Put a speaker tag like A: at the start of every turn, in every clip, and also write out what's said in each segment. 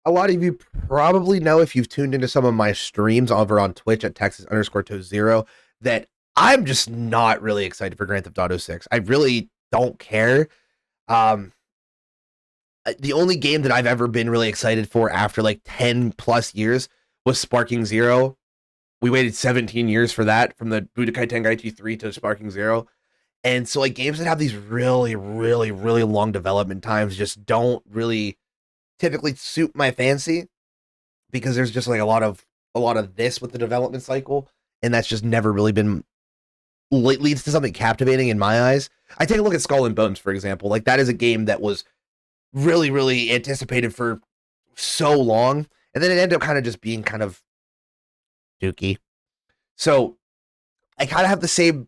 A: a lot of you probably know if you've tuned into some of my streams over on Twitch at Texas_Toast0 that I'm just not really excited for Grand Theft Auto 6. I really don't care. Um, the only game that I've ever been really excited for after like 10 plus years was Sparking Zero. We waited 17 years for that, from the Budokai Tenkaichi 3 to Sparking Zero. And so like games that have these really, really, really long development times just don't really typically suit my fancy, because there's just like a lot of this with the development cycle, and that's just never really been leads to something captivating in my eyes. I take a look at Skull and Bones, for example. Like, that is a game that was really, really anticipated for so long, and then it ended up kind of just being kind of dookie. So I kind of have the same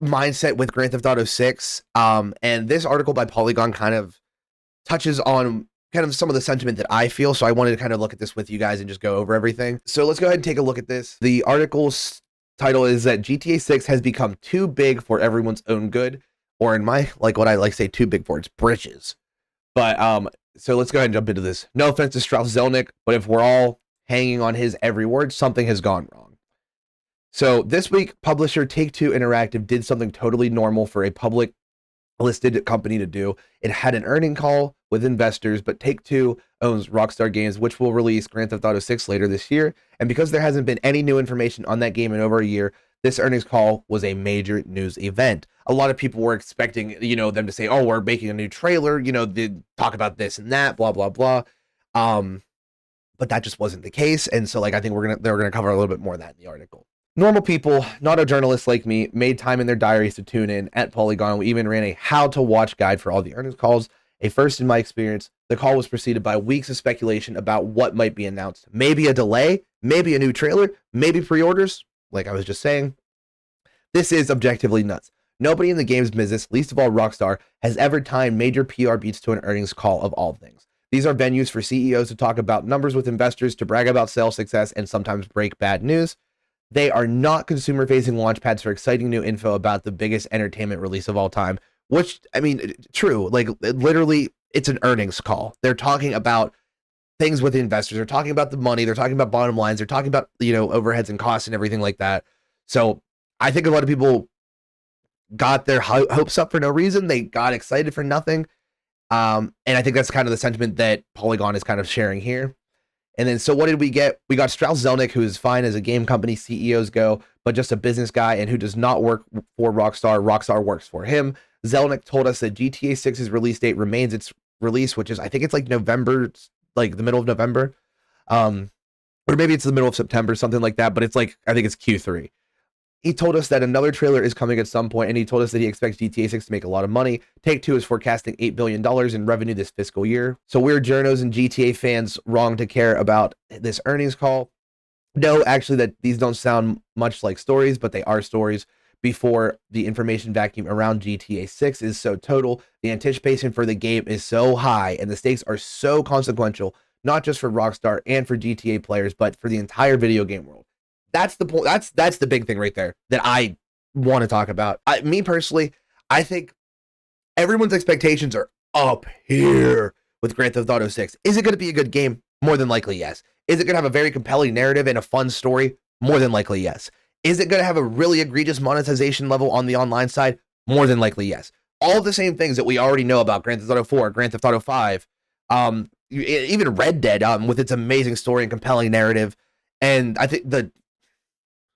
A: mindset with Grand Theft Auto 6. And this article by Polygon kind of touches on kind of some of the sentiment that I feel. So I wanted to kind of look at this with you guys and just go over everything. So let's go ahead and take a look at this. The article's title is that GTA 6 has become too big for everyone's own good, or in my, like, what I like to say, too big for its britches. But so let's go ahead and jump into this. No offense to Strauss Zelnick, but if we're all hanging on his every word, something has gone wrong. So this week, publisher Take-Two Interactive did something totally normal for a public listed company to do. It had an earning call with investors, but Take-Two owns Rockstar Games, which will release Grand Theft Auto 6 later this year. And because there hasn't been any new information on that game in over a year, this earnings call was a major news event. A lot of people were expecting, them to say, "Oh, we're making a new trailer, talk about this and that, blah blah blah." But that just wasn't the case, and so I think they're gonna cover a little bit more of that in the article. Normal people, not a journalist like me, made time in their diaries to tune in at Polygon. We even ran a how-to-watch guide for all the earnings calls. A first in my experience. The call was preceded by weeks of speculation about what might be announced. Maybe a delay, maybe a new trailer, maybe pre-orders, like I was just saying. This is objectively nuts. Nobody in the games business, least of all Rockstar, has ever timed major PR beats to an earnings call of all things. These are venues for CEOs to talk about numbers with investors, to brag about sales success, and sometimes break bad news. They are not consumer-facing launchpads for exciting new info about the biggest entertainment release of all time, which, I mean, true. Like, literally, it's an earnings call. They're talking about things with investors. They're talking about the money. They're talking about bottom lines. They're talking about, overheads and costs and everything like that. So I think a lot of people got their hopes up for no reason. They got excited for nothing. And I think that's kind of the sentiment that Polygon is kind of sharing here. And then, so what did we get? We got Strauss Zelnick, who is fine as a game company CEOs go, but just a business guy and who does not work for Rockstar. Rockstar works for him. Zelnick told us that GTA 6's release date remains its release, which is, I think it's like November, like the middle of November. Or maybe it's the middle of September, something like that, but it's like, I think it's Q3. He told us that another trailer is coming at some point, and he told us that he expects GTA 6 to make a lot of money. Take-Two is forecasting $8 billion in revenue this fiscal year. So we're journos and GTA fans wrong to care about this earnings call? No, actually, that these don't sound much like stories, but they are stories. Before the information vacuum around GTA 6 is so total, the anticipation for the game is so high, and the stakes are so consequential, not just for Rockstar and for GTA players, but for the entire video game world. That's the point. That's the big thing right there that I want to talk about. Me personally, I think everyone's expectations are up here with Grand Theft Auto 6. Is it going to be a good game? More than likely, yes. Is it going to have a very compelling narrative and a fun story? More than likely, yes. Is it going to have a really egregious monetization level on the online side? More than likely, yes. All the same things that we already know about Grand Theft Auto 4, Grand Theft Auto 5, even Red Dead, with its amazing story and compelling narrative. And I think the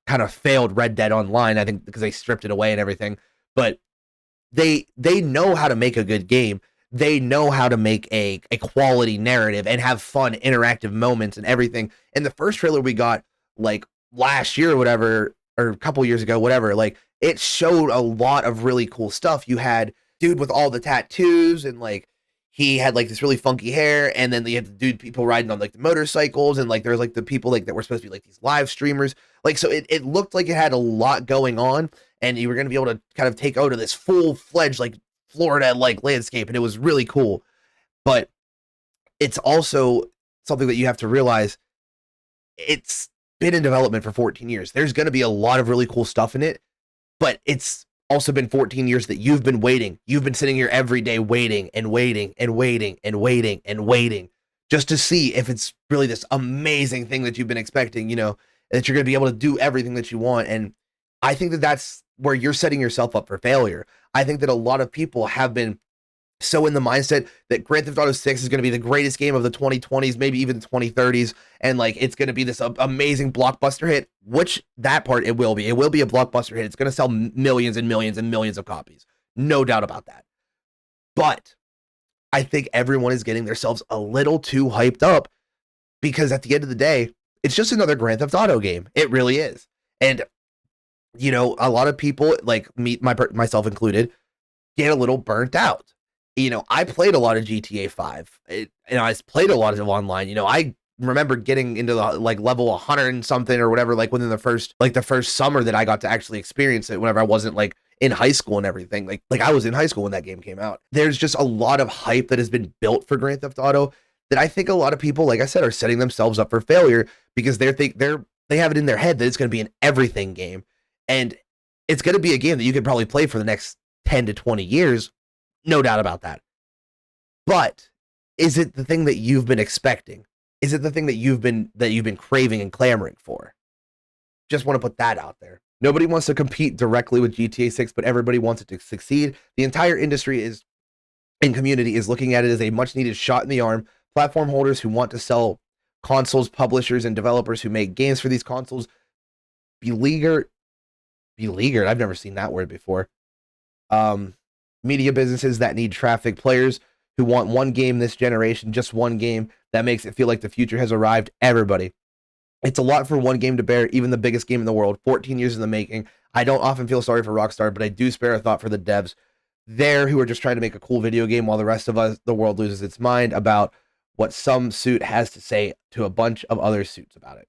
A: kind of failed Red Dead Online, I think, because they stripped it away and everything. But they know how to make a good game. They know how to make a quality narrative and have fun interactive moments and everything. And the first trailer we got, like, last year or whatever, or a couple years ago, whatever, like, it showed a lot of really cool stuff. You had dude with all the tattoos, and like he had like this really funky hair, and then you had the dude people riding on like the motorcycles, and like there's like the people like that were supposed to be like these live streamers. Like, so it looked like it had a lot going on, and you were going to be able to kind of take over this full-fledged like Florida like landscape, and it was really cool. But it's also something that you have to realize, it's been in development for 14 years. There's going to be a lot of really cool stuff in it, but it's also been 14 years that you've been waiting. You've been sitting here every day waiting and waiting and waiting and waiting and waiting just to see if it's really this amazing thing that you've been expecting, you know, that you're going to be able to do everything that you want. And I think that that's where you're setting yourself up for failure. I think that a lot of people have been so in the mindset that Grand Theft Auto 6 is going to be the greatest game of the 2020s, maybe even the 2030s, and like it's going to be this amazing blockbuster hit, which that part it will be. It will be a blockbuster hit. It's going to sell millions and millions and millions of copies. No doubt about that. But I think everyone is getting themselves a little too hyped up because at the end of the day, it's just another Grand Theft Auto game. It really is. And you know, a lot of people, like myself included, get a little burnt out. You know, I played a lot of GTA 5, and I played a lot of online. You know, I remember getting into the like level 100 and something or whatever, like within the first summer that I got to actually experience it whenever I wasn't like in high school and everything. Like I was in high school when that game came out. There's just a lot of hype that has been built for Grand Theft Auto that I think a lot of people, like I said, are setting themselves up for failure because they have it in their head that it's going to be an everything game. And it's going to be a game that you could probably play for the next 10 to 20 years. No doubt about that. But is it the thing that you've been expecting? Is it the thing that you've been craving and clamoring for? Just want to put that out there. Nobody wants to compete directly with GTA 6, but everybody wants it to succeed. The entire industry and community is looking at it as a much needed shot in the arm. Platform holders who want to sell consoles, publishers, and developers who make games for these consoles beleaguered. I've never seen that word before. Media businesses that need traffic, players who want one game this generation, just one game that makes it feel like the future has arrived. Everybody. It's a lot for one game to bear, even the biggest game in the world, 14 years in the making. I don't often feel sorry for Rockstar, but I do spare a thought for the devs there who are just trying to make a cool video game while the rest of us, the world, loses its mind about what some suit has to say to a bunch of other suits about it.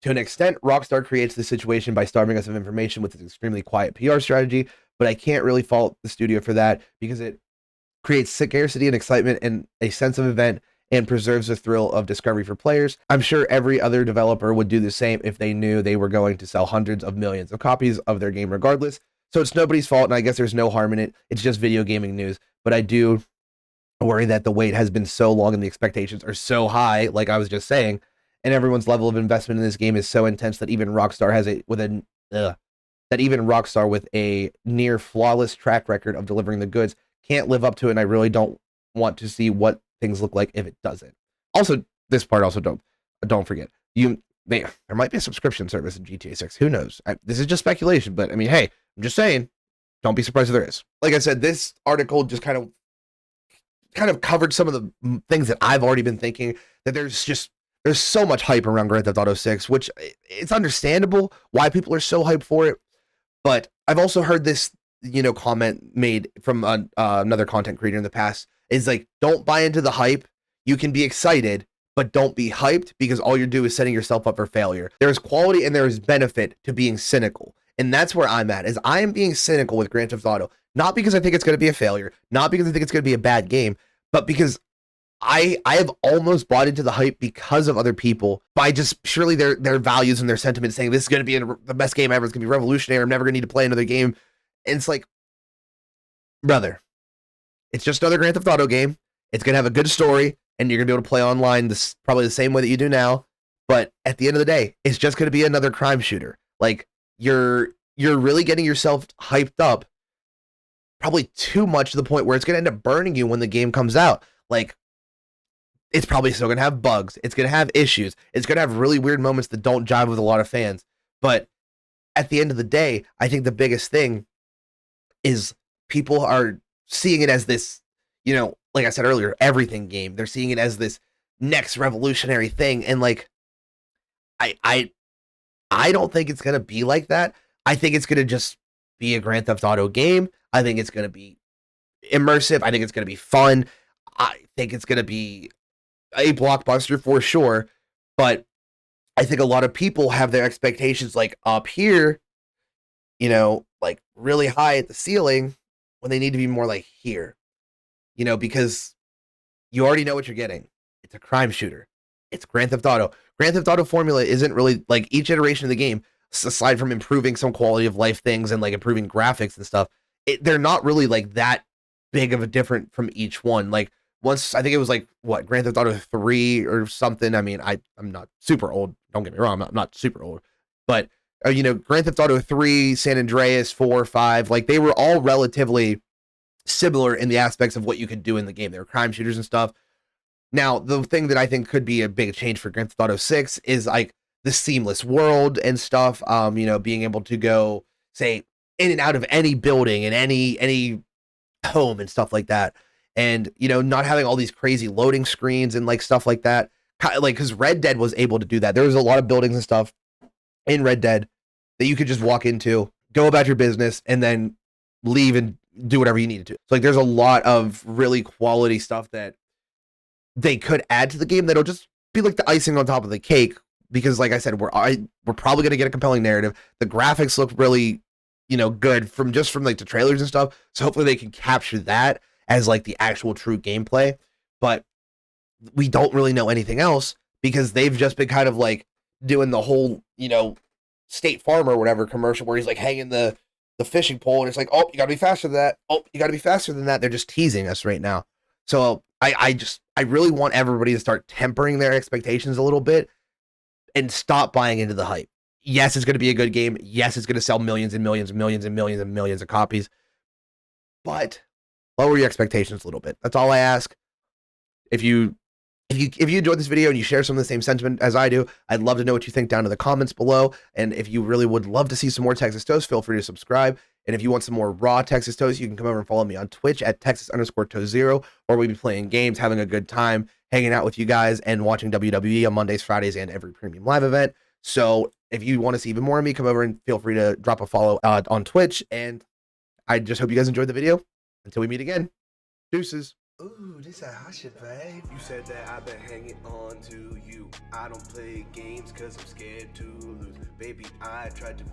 A: To an extent, Rockstar creates the situation by starving us of information with its extremely quiet PR strategy, but I can't really fault the studio for that because it creates scarcity and excitement and a sense of event and preserves the thrill of discovery for players. I'm sure every other developer would do the same if they knew they were going to sell hundreds of millions of copies of their game regardless. So it's nobody's fault, and I guess there's no harm in it. It's just video gaming news. But I do worry that the wait has been so long and the expectations are so high, like I was just saying, and everyone's level of investment in this game is so intense that even Rockstar with a near flawless track record of delivering the goods can't live up to it, and I really don't want to see what things look like if it doesn't. Also, this part also don't forget. There might be a subscription service in GTA 6. Who knows? This is just speculation, but I mean, hey, I'm just saying, don't be surprised if there is. Like I said, this article just kind of covered some of the things that I've already been thinking, that there's so much hype around Grand Theft Auto 6, which it's understandable why people are so hyped for it. But I've also heard this, comment made from another content creator in the past is like, don't buy into the hype. You can be excited, but don't be hyped because all you're doing is setting yourself up for failure. There is quality and there is benefit to being cynical. And that's where I'm at, is I am being cynical with Grand Theft Auto, not because I think it's going to be a failure, not because I think it's going to be a bad game, but because I have almost bought into the hype because of other people by just surely their values and their sentiments saying this is going to be the best game ever. It's going to be revolutionary. I'm never going to need to play another game. And it's like, brother, it's just another Grand Theft Auto game. It's going to have a good story and you're going to be able to play online probably the same way that you do now. But at the end of the day, it's just going to be another crime shooter. Like you're really getting yourself hyped up probably too much to the point where it's going to end up burning you when the game comes out. Like, it's probably still going to have bugs. It's going to have issues. It's going to have really weird moments that don't jive with a lot of fans. But at the end of the day, I think the biggest thing is people are seeing it as this, like I said earlier, everything game. They're seeing it as this next revolutionary thing. And like, I don't think it's going to be like that. I think it's going to just be a Grand Theft Auto game. I think it's going to be immersive. I think it's going to be fun. I think it's going to be a blockbuster for sure, but I think a lot of people have their expectations like up here, like really high at the ceiling when they need to be more like here, because you already know what you're getting. It's a crime shooter. It's Grand Theft Auto. Grand Theft Auto formula isn't really like each iteration of the game, aside from improving some quality of life things and like improving graphics and stuff. They're not really like that big of a different from each one. Like once I think it was like what Grand Theft Auto 3 or something. I mean, I'm not super old. Don't get me wrong. I'm not super old, but you know, Grand Theft Auto 3, San Andreas 4, 5, like they were all relatively similar in the aspects of what you could do in the game. They were crime shooters and stuff. Now, the thing that I think could be a big change for Grand Theft Auto 6 is like the seamless world and stuff. You know, being able to go say in and out of any building and any home and stuff like that. And you know, not having all these crazy loading screens and like stuff like that. Like because Red Dead was able to do that. There was a lot of buildings and stuff in Red Dead that you could just walk into, go about your business, and then leave and do whatever you needed to. So like there's a lot of really quality stuff that they could add to the game that'll just be like the icing on top of the cake, because like I said, we're probably going to get a compelling narrative. The graphics look really, you know, good from like the trailers and stuff. So hopefully they can capture that as like the actual true gameplay. But we don't really know anything else because they've just been kind of like doing the whole, you know, State Farm or whatever commercial where he's like hanging the fishing pole and it's like, oh, you gotta be faster than that. Oh, you gotta be faster than that. They're just teasing us right now. So I really want everybody to start tempering their expectations a little bit and stop buying into the hype. Yes, it's going to be a good game. Yes, it's going to sell millions and millions and millions and millions and millions of copies. But lower your expectations a little bit. That's all I ask. If you enjoyed this video and you share some of the same sentiment as I do, I'd love to know what you think down in the comments below. And if you really would love to see some more Texas Toast, feel free to subscribe. And if you want some more raw Texas Toast, you can come over and follow me on Twitch at Texas_Toast0, or we'll be playing games, having a good time, hanging out with you guys, and watching WWE on Mondays, Fridays, and every premium live event. So if you want to see even more of me, come over and feel free to drop a follow on Twitch. And I just hope you guys enjoyed the video. Until we meet again, deuces.
B: Ooh, this a hot shit, babe. You said that I've been hanging on to you. I don't play games cause I'm scared to lose. Baby, I tried to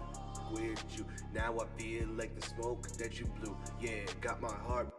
B: with you. Now I feel like the smoke that you blew. Yeah, got my heart